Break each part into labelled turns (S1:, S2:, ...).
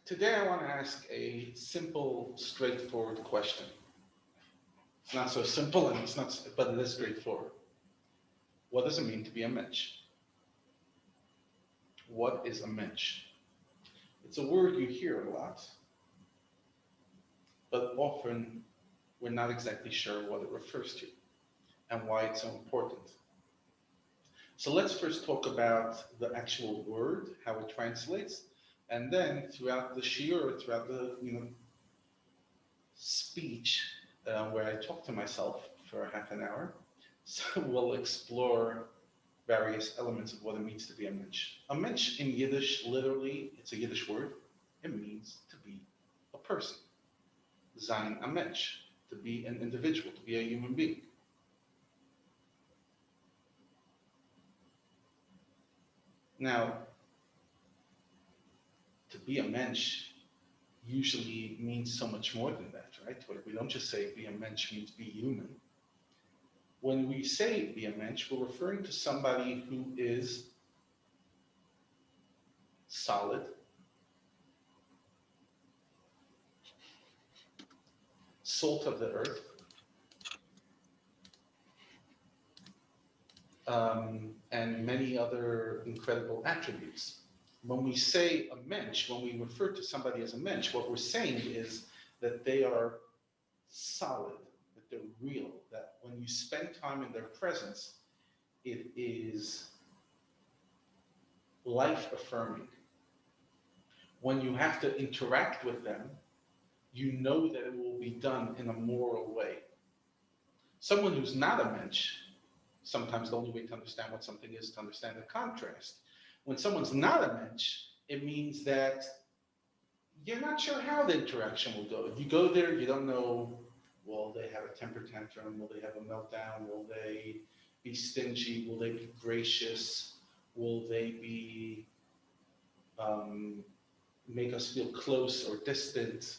S1: Today I want to ask a simple, straightforward question. It's not so simple and it's not, but it is straightforward. What does it mean to be a mensch? What is a mensch? It's a word you hear a lot, but often we're not exactly sure what it refers to and why it's so important. So let's first talk about the actual word, how it translates, and then throughout the shiur, throughout the speech, where I talk to myself for half an hour, so we'll explore various elements of what it means to be a mensch. A mensch in Yiddish, literally, it's a Yiddish word. It means to be a person. Sein a mensch, to be an individual, to be a human being. Now, to be a mensch usually means so much more than that, right? We don't just say be a mensch means be human. When we say be a mensch, we're referring to somebody who is solid, salt of the earth, and many other incredible attributes. When we say a mensch, when we refer to somebody as a mensch, what we're saying is that they are solid, that they're real, that when you spend time in their presence, it is life affirming. When you have to interact with them, you know that it will be done in a moral way. Someone who's not a mensch, sometimes the only way to understand what something is to understand the contrast. When someone's not a mensch, it means that you're not sure how the interaction will go. You go there, you don't know, will they have a temper tantrum? Will they have a meltdown? Will they be stingy? Will they be gracious? Will they be make us feel close or distant?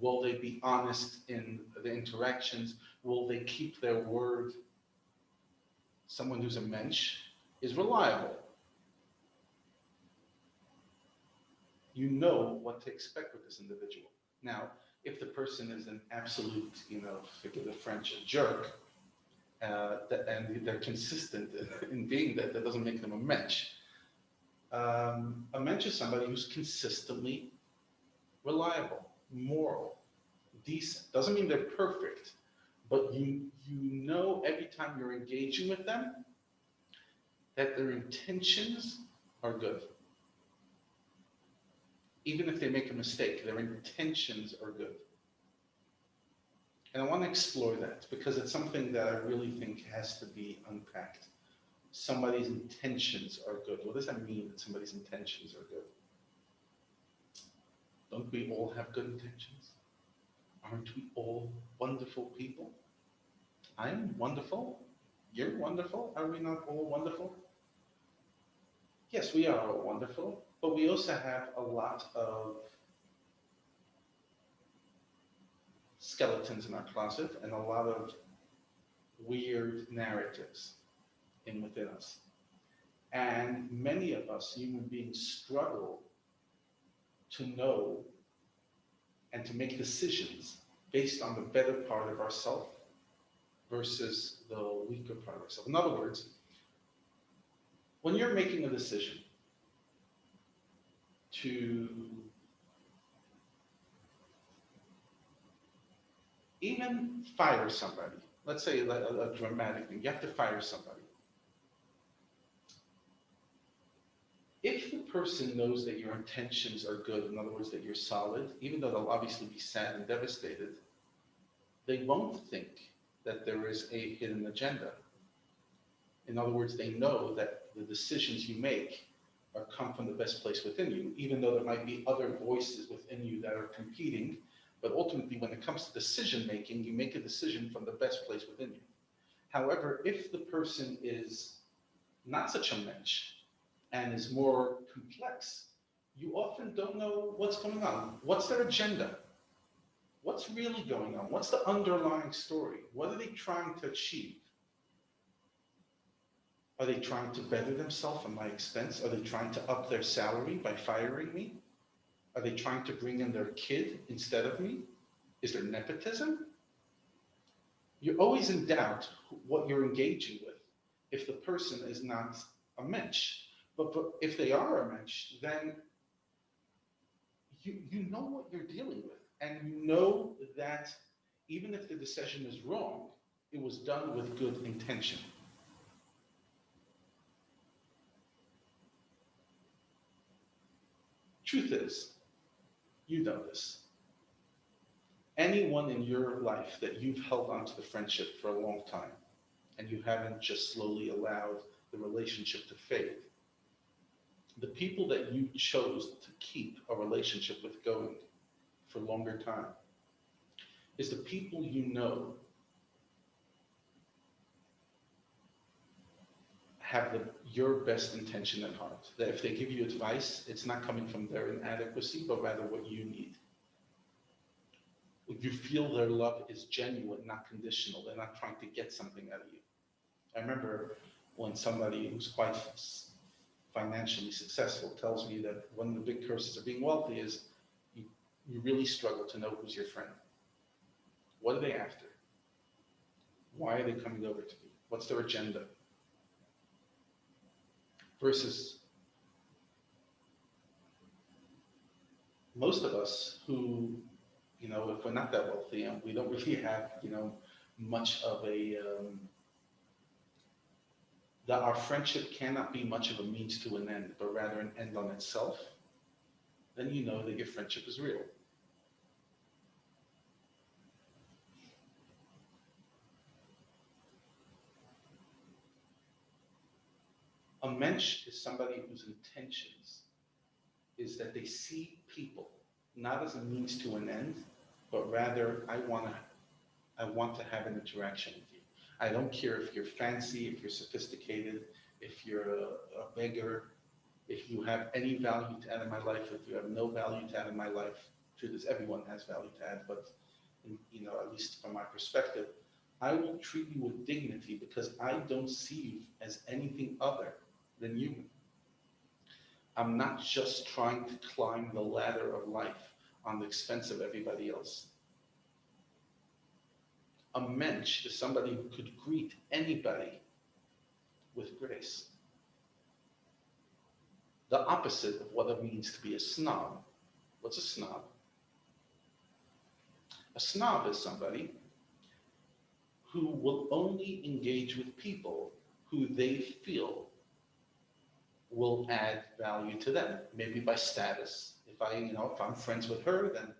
S1: Will they be honest in the interactions? Will they keep their word? Someone who's a mensch is reliable. You know what to expect with this individual. Now, if the person is an absolute, forgive the French, a jerk, and they're consistent in being that, that doesn't make them a mensch. A mensch is somebody who's consistently reliable, moral, decent. Doesn't mean they're perfect, but you know every time you're engaging with them that their intentions are good. Even if they make a mistake, their intentions are good. And I want to explore that because it's something that I really think has to be unpacked. Somebody's intentions are good. What does that mean that somebody's intentions are good? Don't we all have good intentions? Aren't we all wonderful people? I'm wonderful. You're wonderful. Are we not all wonderful? Yes, we are all wonderful, but we also have a lot of skeletons in our closet and a lot of weird narratives within us. And many of us human beings struggle to know and to make decisions based on the better part of ourself versus the weaker part of ourselves. In other words, when you're making a decision to even fire somebody, let's say a dramatic thing, you have to fire somebody. If the person knows that your intentions are good, in other words, that you're solid, even though they'll obviously be sad and devastated, they won't think that there is a hidden agenda. In other words, they know that the decisions you make come from the best place within you, even though there might be other voices within you that are competing. But ultimately, when it comes to decision making, you make a decision from the best place within you. However, if the person is not such a mensch and is more complex, you often don't know what's going on. What's their agenda? What's really going on? What's the underlying story? What are they trying to achieve? Are they trying to better themselves at my expense? Are they trying to up their salary by firing me? Are they trying to bring in their kid instead of me? Is there nepotism? You're always in doubt what you're engaging with if the person is not a mensch. But if they are a mensch, then you know what you're dealing with. And you know that even if the decision is wrong, it was done with good intention. Truth is, you know this. Anyone in your life that you've held onto the friendship for a long time and you haven't just slowly allowed the relationship to fade, the people that you chose to keep a relationship with going for longer time is the people you know have your best intention at heart. That if they give you advice, it's not coming from their inadequacy, but rather what you need. You feel their love is genuine, not conditional. They're not trying to get something out of you. I remember when somebody who's quite financially successful tells me that one of the big curses of being wealthy is you, you really struggle to know who's your friend. What are they after? Why are they coming over to me? What's their agenda? Versus most of us who, if we're not that wealthy and we don't really have, much of that our friendship cannot be much of a means to an end, but rather an end on itself, then you know that your friendship is real. A mensch is somebody whose intentions is that they see people not as a means to an end, but rather I want to have an interaction with you. I don't care if you're fancy, if you're sophisticated, if you're a beggar, if you have any value to add in my life, if you have no value to add in my life. Truth is, everyone has value to add, but at least from my perspective, I will treat you with dignity because I don't see you as anything other than human. I'm not just trying to climb the ladder of life on the expense of everybody else. A mensch is somebody who could greet anybody with grace. The opposite of what it means to be a snob. What's a snob? A snob is somebody who will only engage with people who they feel will add value to them, maybe by status. If I'm friends with her, then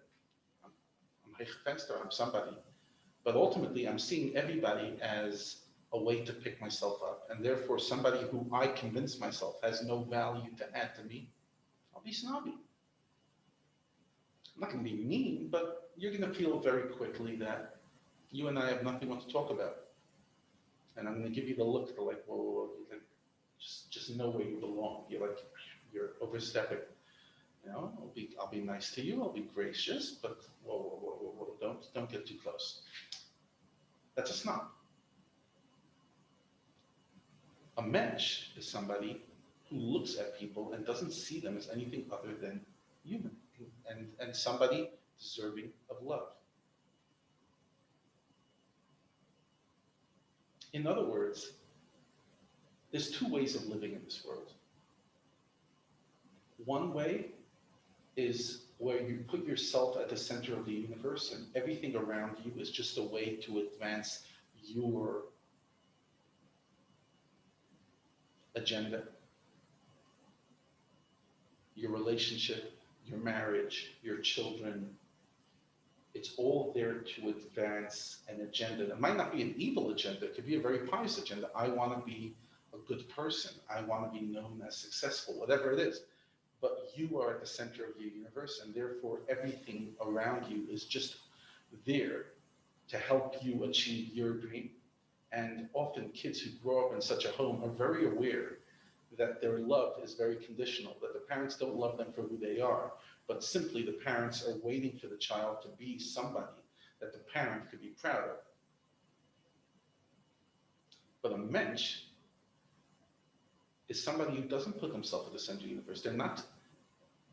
S1: I'm Fenster, I'm somebody. But ultimately, I'm seeing everybody as a way to pick myself up. And therefore, somebody who I convince myself has no value to add to me, I'll be snobby. I'm not going to be mean, but you're going to feel very quickly that you and I have nothing more to talk about. And I'm going to give you the look to like, whoa, like, just know where you belong. You're overstepping. I'll be nice to you. I'll be gracious, but whoa, don't get too close. That's a snob. A mensch is somebody who looks at people and doesn't see them as anything other than human and somebody deserving of love. In other words, there's two ways of living in this world. One way is where you put yourself at the center of the universe and everything around you is just a way to advance your agenda, your relationship, your marriage, your children. It's all there to advance an agenda. It might not be an evil agenda. It could be a very pious agenda. I want to be a good person. I want to be known as successful, whatever it is. But you are at the center of your universe, and therefore everything around you is just there to help you achieve your dream. And often kids who grow up in such a home are very aware that their love is very conditional, that the parents don't love them for who they are, but simply the parents are waiting for the child to be somebody that the parent could be proud of. But a mensch is somebody who doesn't put themselves at the center of the universe. They're not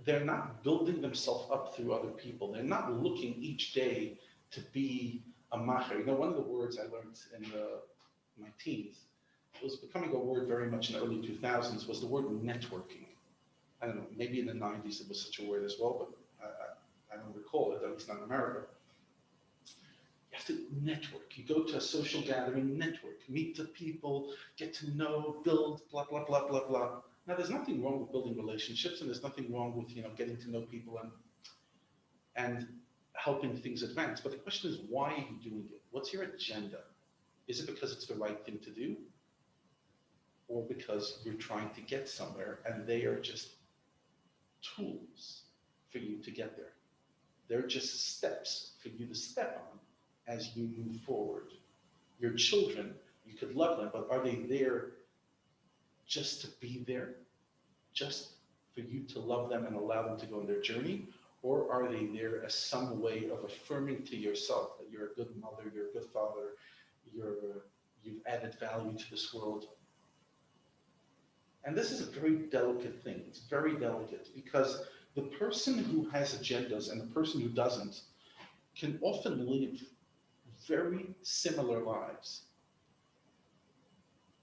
S1: they're not building themselves up through other people. They're not looking each day to be a macher. You know, one of the words I learned in my teens, it was becoming a word very much in the early 2000s, was the word networking. I don't know, maybe in the 90s it was such a word as well, but I don't recall it, at least not in America. You have to network. You go to a social gathering, network, meet the people, get to know, build, blah, blah, blah, blah, blah. Now, there's nothing wrong with building relationships, and there's nothing wrong with, getting to know people and helping things advance. But the question is, why are you doing it? What's your agenda? Is it because it's the right thing to do? Or because you're trying to get somewhere and they are just tools for you to get there? They're just steps for you to step on as you move forward. Your children, you could love them, but are they there just to be there? Just for you to love them and allow them to go on their journey? Or are they there as some way of affirming to yourself that you're a good mother, you're a good father, you've added value to this world? And this is a very delicate thing. It's very delicate because the person who has agendas and the person who doesn't can often live very similar lives.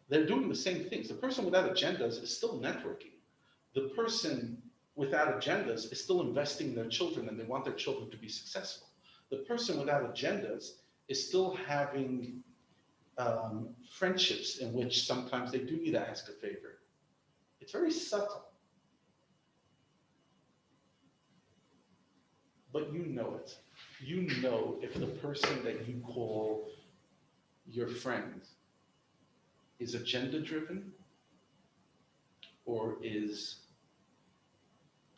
S1: They're doing the same things. The person without agendas is still networking. The person without agendas is still investing in their children and they want their children to be successful. The person without agendas is still having friendships in which sometimes they do need to ask a favor. It's very subtle, but you know it. You know if the person that you call your friend is agenda driven or is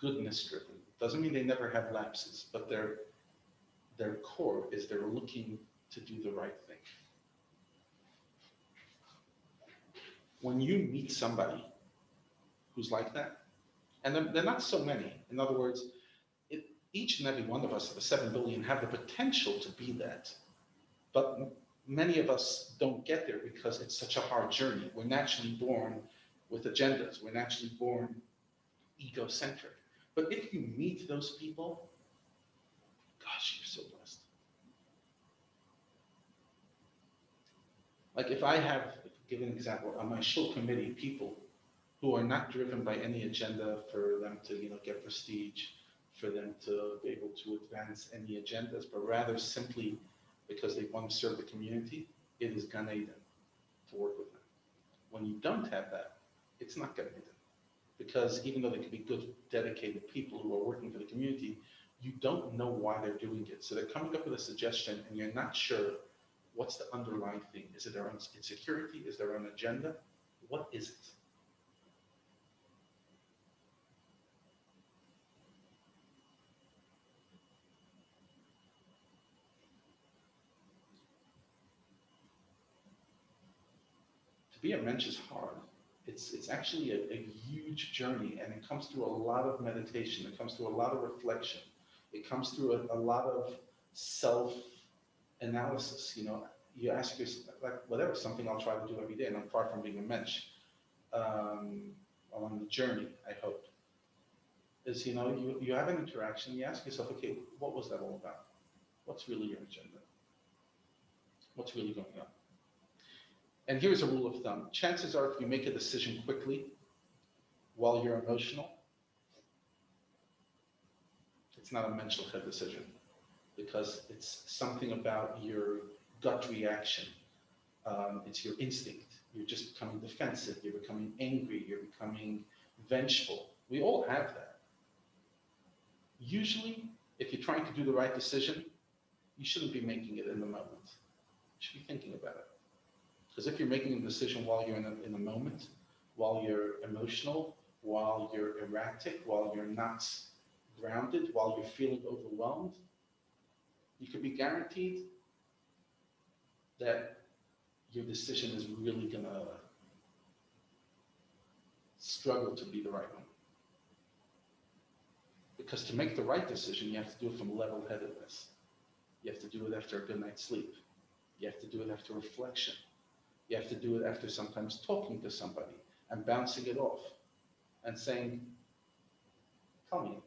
S1: goodness driven. Doesn't mean they never have lapses, but their core is they're looking to do the right thing. When you meet somebody who's like that, and they're not so many. In other words, each and every one of us, the 7 billion, have the potential to be that. But many of us don't get there because it's such a hard journey. We're naturally born with agendas. We're naturally born egocentric. But if you meet those people, gosh, you're so blessed. Like if I have, give an example, on my shul committee, people who are not driven by any agenda for them to, get prestige, for them to be able to advance any agendas, but rather simply because they want to serve the community, it is Gan Eden to work with them. When you don't have that, it's not Gan Eden. Because even though they could be good, dedicated people who are working for the community, you don't know why they're doing it. So they're coming up with a suggestion and you're not sure what's the underlying thing. Is it their own insecurity? Is their own agenda? What is it? To be a mensch is hard. It's actually a huge journey, and it comes through a lot of meditation. It comes through a lot of reflection. It comes through a lot of self-analysis. You ask yourself, like whatever, something I'll try to do every day, and I'm far from being a mensch. On the journey, I hope, is you have an interaction. You ask yourself, okay, what was that all about? What's really your agenda? What's really going on? And here's a rule of thumb. Chances are if you make a decision quickly while you're emotional, it's not a mental head decision because it's something about your gut reaction. It's your instinct. You're just becoming defensive. You're becoming angry. You're becoming vengeful. We all have that. Usually, if you're trying to do the right decision, you shouldn't be making it in the moment. You should be thinking about it. Because if you're making a decision while you're in a moment, while you're emotional, while you're erratic, while you're not grounded, while you're feeling overwhelmed, you could be guaranteed that your decision is really going to struggle to be the right one. Because to make the right decision, you have to do it from level-headedness. You have to do it after a good night's sleep. You have to do it after reflection. You have to do it after sometimes talking to somebody and bouncing it off and saying, Tell me,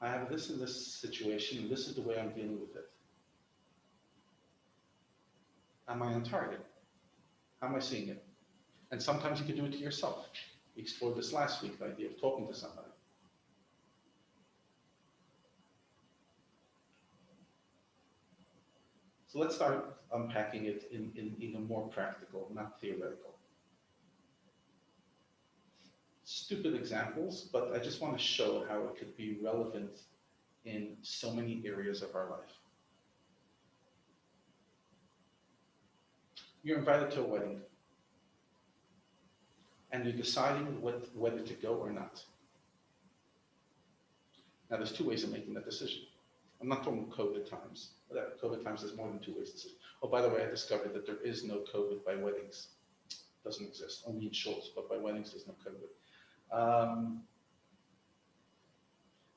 S1: I have this and this situation, and this is the way I'm dealing with it. Am I on target? How am I seeing it? And sometimes you can do it to yourself. We explored this last week, the idea of talking to somebody. So let's start unpacking it in even more practical, not theoretical. Stupid examples, but I just want to show how it could be relevant in so many areas of our life. You're invited to a wedding, and you're deciding whether to go or not. Now, there's two ways of making that decision. I'm not talking COVID times. COVID times, there's more than two ways to decision. Oh, by the way, I discovered that there is no COVID by weddings. It doesn't exist, only in shorts, but by weddings, there's no COVID.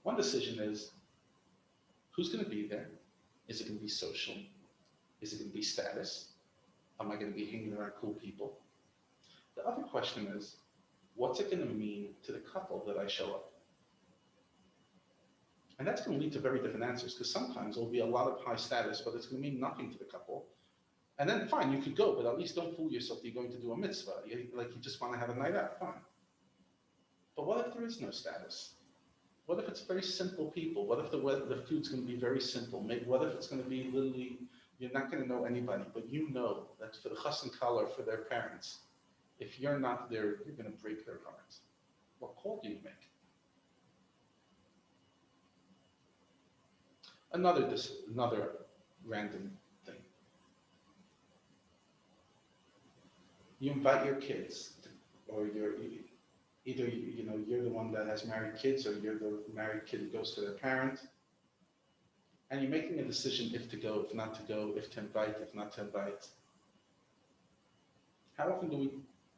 S1: One decision is, who's going to be there? Is it going to be social? Is it going to be status? Am I going to be hanging around cool people? The other question is, what's it going to mean to the couple that I show up? And that's going to lead to very different answers, because sometimes there'll be a lot of high status, but it's going to mean nothing to the couple. And then fine, you could go, but at least don't fool yourself that you're going to do a mitzvah. You just want to have a night out, fine. But what if there is no status? What if it's very simple people? What if the food's going to be very simple? What if it's going to be literally, you're not going to know anybody, but you know that for the chas and kala, for their parents, if you're not there, you're going to break their hearts. What call do you make? Another random thing. You invite your kids, or either you're the one that has married kids, or you're the married kid who goes to their parent, and you're making a decision if to go, if not to go, if to invite, if not to invite. How often do we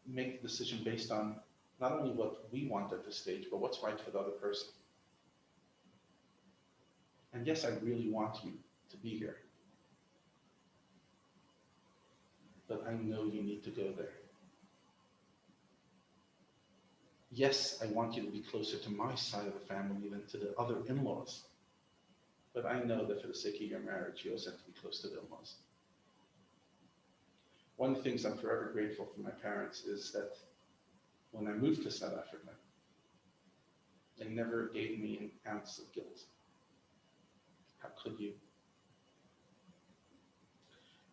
S1: make the decision based on not only what we want at this stage, but what's right for the other person? And yes, I really want you to be here, but I know you need to go there. Yes, I want you to be closer to my side of the family than to the other in-laws, but I know that for the sake of your marriage, you also have to be close to the in-laws. One of the things I'm forever grateful for my parents is that when I moved to South Africa, they never gave me an ounce of guilt. How could you?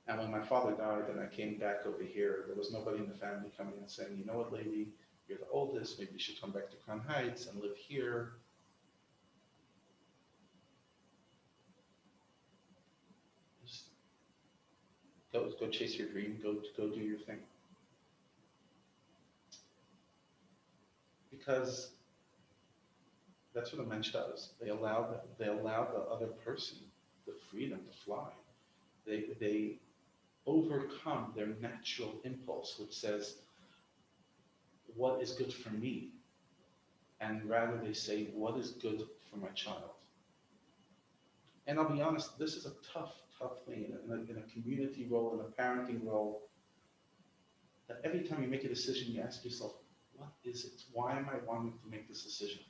S1: And when my father died and I came back over here, there was nobody in the family coming and saying, you know what, lady, you're the oldest, maybe you should come back to Crown Heights and live here. Just go chase your dream, go do your thing. Because that's what a Mentch does. They allow the other person the freedom to fly. They overcome their natural impulse, which says, what is good for me? And rather they say, what is good for my child? And I'll be honest, this is a tough thing in a community role, in a parenting role, that every time you make a decision, you ask yourself, what is it? Why am I wanting to make this decision?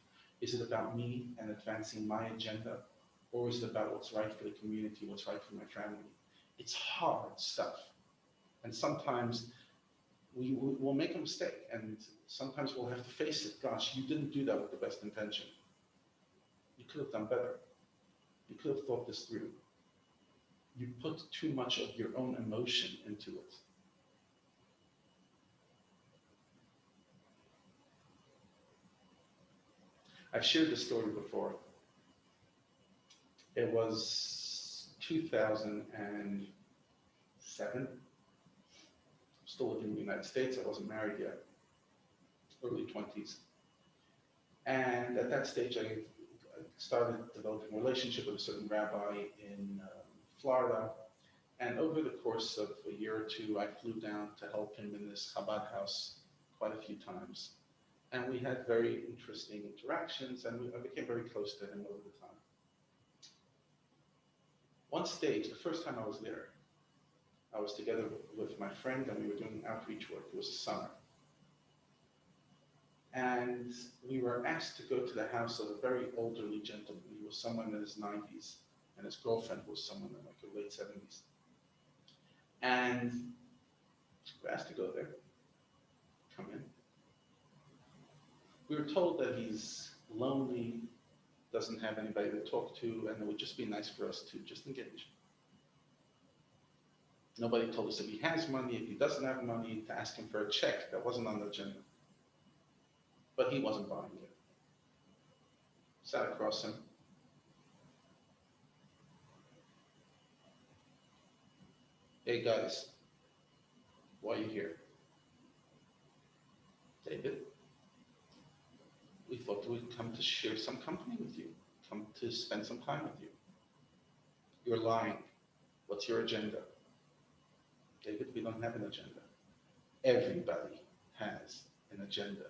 S1: Is it about me and advancing my agenda? Or is it about what's right for the community, what's right for my family? It's hard stuff. And sometimes we'll make a mistake, and sometimes we'll have to face it. Gosh, you didn't do that with the best intention. You could have done better. You could have thought this through. You put too much of your own emotion into it. I've shared this story before. It was 2007. Still living in the United States. I wasn't married yet. Early 20s. And at that stage, I started developing a relationship with a certain rabbi in Florida. And over the course of a year or two, I flew down to help him in this Chabad house quite a few times. And we had very interesting interactions, and I became very close to him over the time. One stage, the first time I was there, I was together with my friend, and we were doing outreach work. It was a summer. And we were asked to go to the house of a very elderly gentleman. He was someone in his 90s, and his girlfriend was someone in like her late 70s. And we were asked to go there, come in. We were told that he's lonely, doesn't have anybody to talk to, and it would just be nice for us to just engage. Nobody told us if he has money, if he doesn't have money, to ask him for a check. That wasn't on the agenda. But he wasn't buying it. Sat across him. Hey guys, why are you here? David, we thought we'd come to share some company with you, come to spend some time with you. You're lying. What's your agenda? David, we don't have an agenda. Everybody has an agenda.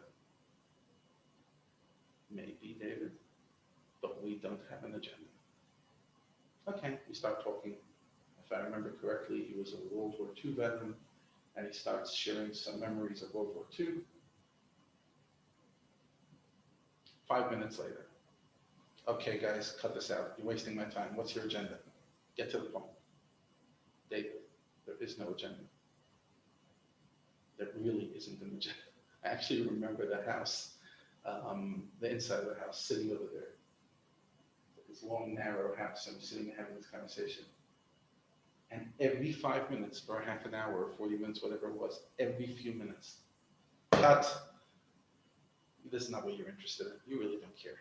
S1: Maybe, David, but we don't have an agenda. Okay, we start talking. If I remember correctly, he was a World War II veteran, and he starts sharing some memories of World War II. 5 minutes later, okay guys, cut this out. You're wasting my time. What's your agenda? Get to the point. David, there is no agenda. There really isn't an agenda. I actually remember the house, the inside of the house, sitting over there. This long, narrow house, I'm sitting and having this conversation. And every 5 minutes for a half an hour or 40 minutes, whatever it was, every few minutes, cut. This is not what you're interested in. You really don't care.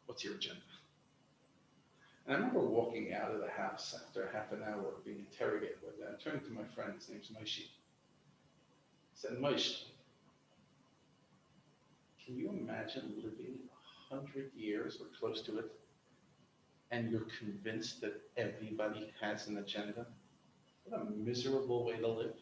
S1: What's your agenda? And I remember walking out of the house after half an hour of being interrogated with that. I turned to my friend, his name's Moshe. I said, Moshe, can you imagine living 100 years or close to it, and you're convinced that everybody has an agenda? What a miserable way to live.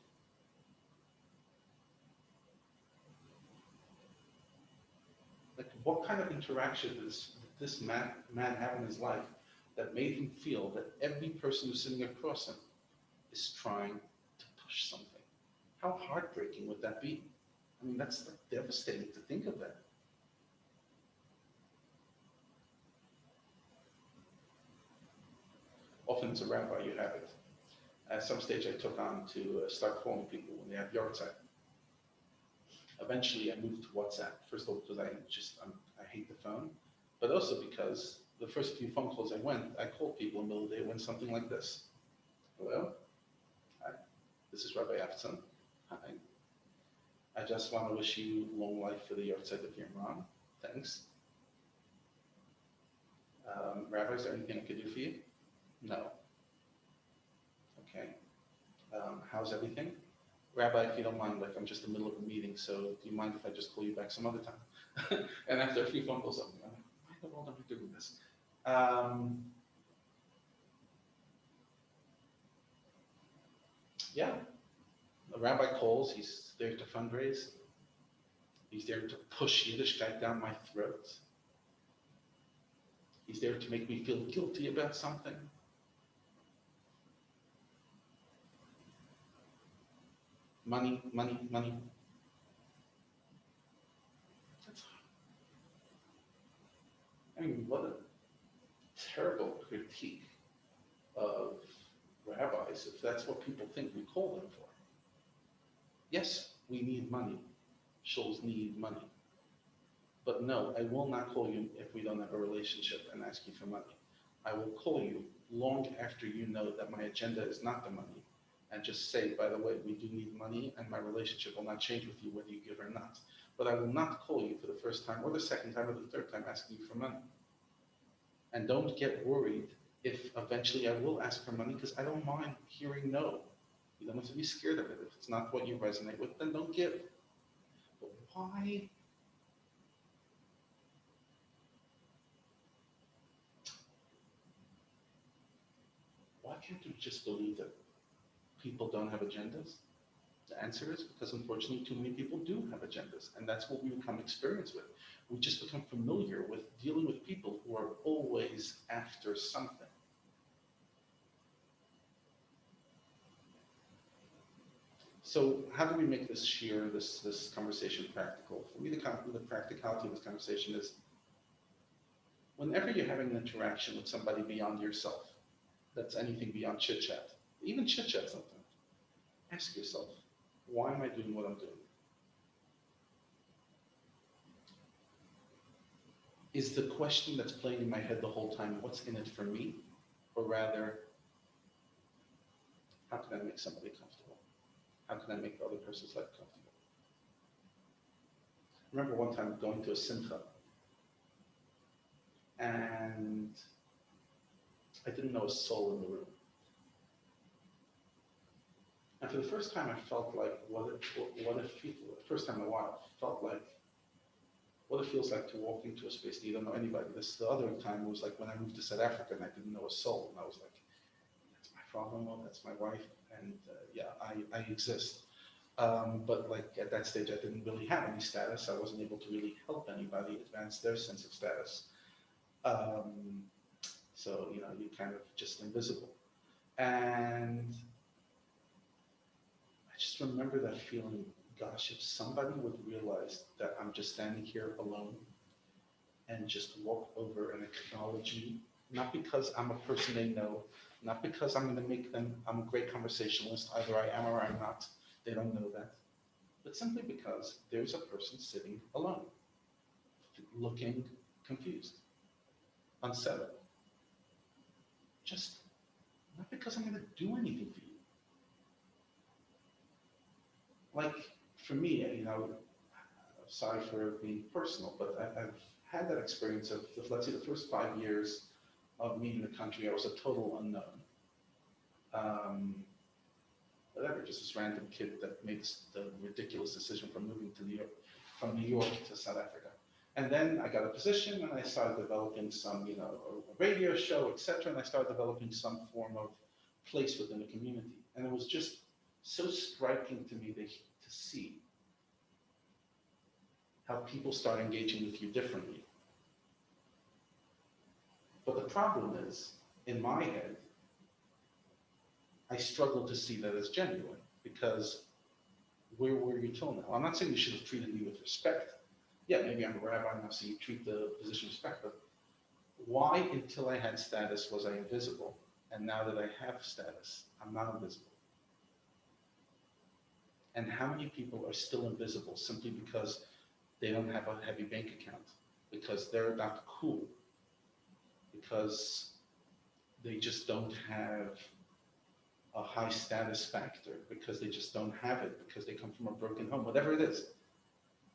S1: Like, what kind of interaction does this man have in his life that made him feel that every person who's sitting across him is trying to push something? How heartbreaking would that be? I mean, that's like devastating to think of that. Often as a rabbi, you have it. At some stage, I took on to start calling people when they have yard site. Eventually, I moved to WhatsApp. First of all, because I hate the phone, but also because the first few phone calls I called people in the middle of the day when something like this. Hello, hi, this is Rabbi Afton. Hi, I just want to wish you long life for the yard site of your mom. Thanks. Rabbi, is there anything I could do for you? No. Okay. How's everything? Rabbi, if you don't mind, like I'm just in the middle of a meeting, so do you mind if I just call you back some other time? And after a few phone calls, I'm like, why the world am I doing this? Yeah, a rabbi calls, he's there to fundraise. He's there to push Yiddishkeit down my throat. He's there to make me feel guilty about something. Money, money, money. I mean, what a terrible critique of rabbis if that's what people think we call them for. Yes, we need money. Shuls need money. But no, I will not call you if we don't have a relationship and ask you for money. I will call you long after you know that my agenda is not the money, and just say, by the way, we do need money and my relationship will not change with you whether you give or not. But I will not call you for the first time or the second time or the third time asking you for money. And don't get worried if eventually I will ask for money, because I don't mind hearing no. You don't have to be scared of it. If it's not what you resonate with, then don't give. But why? Why can't you just believe that people don't have agendas? The answer is because unfortunately too many people do have agendas, and that's what we become experienced with. We just become familiar with dealing with people who are always after something. So how do we make this sheer, this conversation practical? For me, the practicality of this conversation is whenever you're having an interaction with somebody beyond yourself, that's anything beyond chit chat, even chit chat sometimes, ask yourself, why am I doing what I'm doing? Is the question that's playing in my head the whole time, what's in it for me? Or rather, how can I make somebody comfortable? How can I make the other person's life comfortable? I remember one time going to a simcha, and I didn't know a soul in the room. And for the first time, I felt like first time in a while, felt like what it feels like to walk into a space that you don't know anybody. This the other time was like when I moved to South Africa and I didn't know a soul, and I was like, that's my father-in-law, that's my wife, and yeah, I exist. But like at that stage, I didn't really have any status. I wasn't able to really help anybody advance their sense of status. So you're kind of just invisible. And I just remember that feeling, gosh, if somebody would realize that I'm just standing here alone and just walk over and acknowledge me, not because I'm a person they know, not because I'm going to make them, I'm a great conversationalist, either I am or I'm not, they don't know that, but simply because there's a person sitting alone, looking confused, unsettled. Just not because I'm going to do anything for you. Like for me, sorry for being personal, but I've had that experience of, let's say, the first 5 years of me in the country, I was a total unknown. Whatever, just this random kid that makes the ridiculous decision from moving to New York, from New York to South Africa. And then I got a position and I started developing some, a radio show, etc. And I started developing some form of place within the community. And it was just so striking to me to see how people start engaging with you differently. But the problem is, in my head, I struggle to see that as genuine, because where were you till now? I'm not saying you should have treated me with respect. Yeah, maybe I'm a rabbi now, so you treat the position with respect, but why until I had status was I invisible? And now that I have status, I'm not invisible. And how many people are still invisible simply because they don't have a heavy bank account, because they're not cool, because they just don't have a high status factor, because they just don't have it, because they come from a broken home, whatever it is.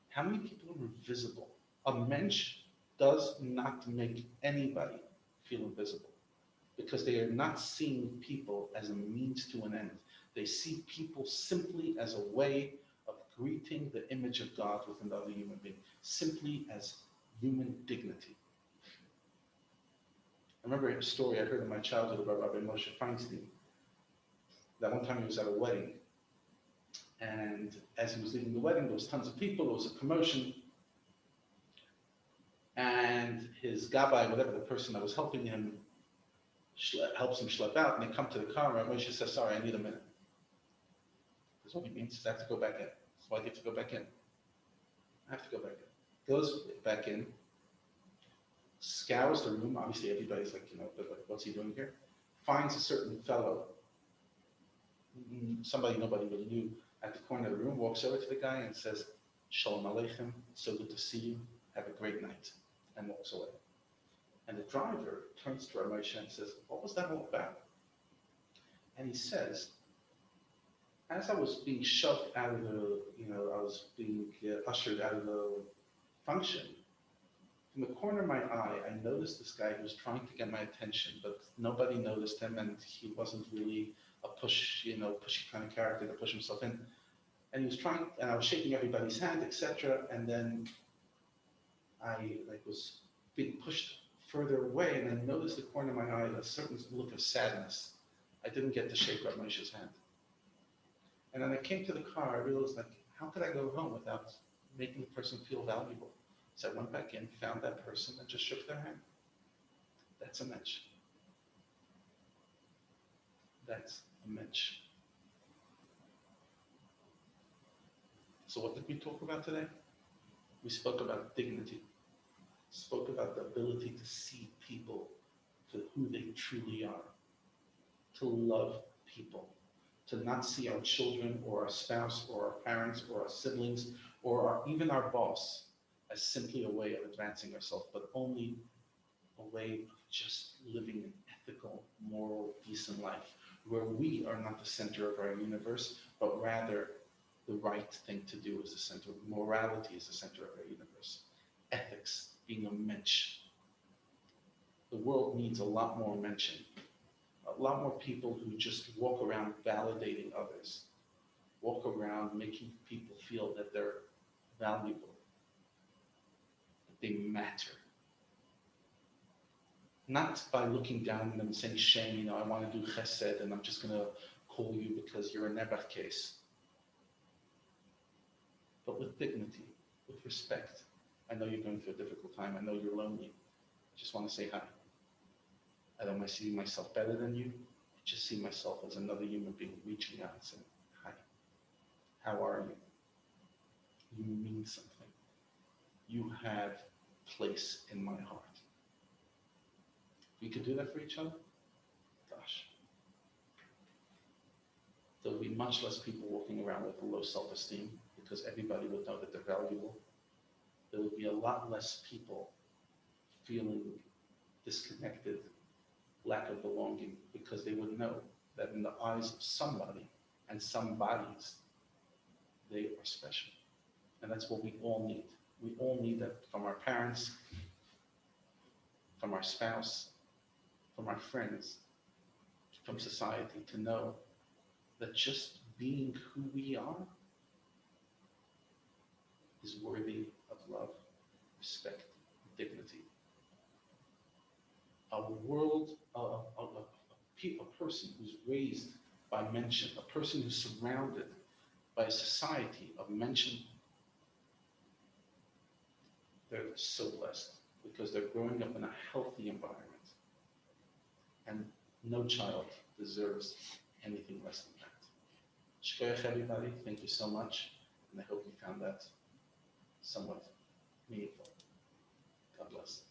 S1: How many people are invisible? A Mentch does not make anybody feel invisible, because they are not seeing people as a means to an end. They see people simply as a way of greeting the image of God within the other human being, simply as human dignity. I remember a story I heard in my childhood about Rabbi Moshes that one time he was at a wedding, and as he was leaving the wedding, there was tons of people, there was a commotion, and his gabbai, whatever the person that was helping him, helps him schlep out, and they come to the car, and Rabbi Moshes says, sorry, I need a minute. That's what he means, I have to go back in. That's why I get to go back in. I have to go back in. Goes back in, scours the room, obviously everybody's like, but like, what's he doing here? Finds a certain fellow, somebody nobody really knew, at the corner of the room, walks over to the guy and says, Shalom Aleichem, so good to see you, have a great night, and walks away. And the driver turns to Rabbi Moshes and says, what was that all about? And he says, as I was being shoved out of the, I was being ushered out of the function, from the corner of my eye, I noticed this guy who was trying to get my attention, but nobody noticed him, and he wasn't really a pushy kind of character to push himself in. And he was trying, and I was shaking everybody's hand, etc. And then I was being pushed further away, and I noticed the corner of my eye, a certain look of sadness. I didn't get to shake Rabbi Moshes' hand. And then I came to the car, I realized, how could I go home without making the person feel valuable? So I went back in, found that person, and just shook their hand. That's a Mentch. That's a Mentch. So what did we talk about today? We spoke about dignity, spoke about the ability to see people for who they truly are, to love people, to not see our children or our spouse or our parents or our siblings or even our boss as simply a way of advancing ourselves, but only a way of just living an ethical, moral, decent life where we are not the center of our universe, but rather the right thing to do is the center. Morality is the center of our universe. Ethics being a mensch. The world needs a lot more mention, a lot more people who just walk around validating others, walk around making people feel that they're valuable, that they matter. Not by looking down on them and saying, shame, I want to do chesed and I'm just going to call you because you're a nebuch case. But with dignity, with respect. I know you're going through a difficult time. I know you're lonely. I just want to say hi. I don't see myself better than you. I just see myself as another human being reaching out and saying, hi, how are you? You mean something. You have place in my heart. We could do that for each other? Gosh. There'll be much less people walking around with a low self-esteem because everybody would know that they're valuable. There would be a lot less people feeling disconnected, lack of belonging, because they would know that in the eyes of somebody and some bodies, they are special. And that's what we all need. We all need that from our parents, from our spouse, from our friends, from society, to know that just being who we are is worthy of love, respect, dignity. A world, a person who's raised by mention, a person who's surrounded by a society of mention, they're so blessed because they're growing up in a healthy environment. And no child deserves anything less than that. Shkoyach, everybody. Thank you so much. And I hope you found that somewhat meaningful. God bless.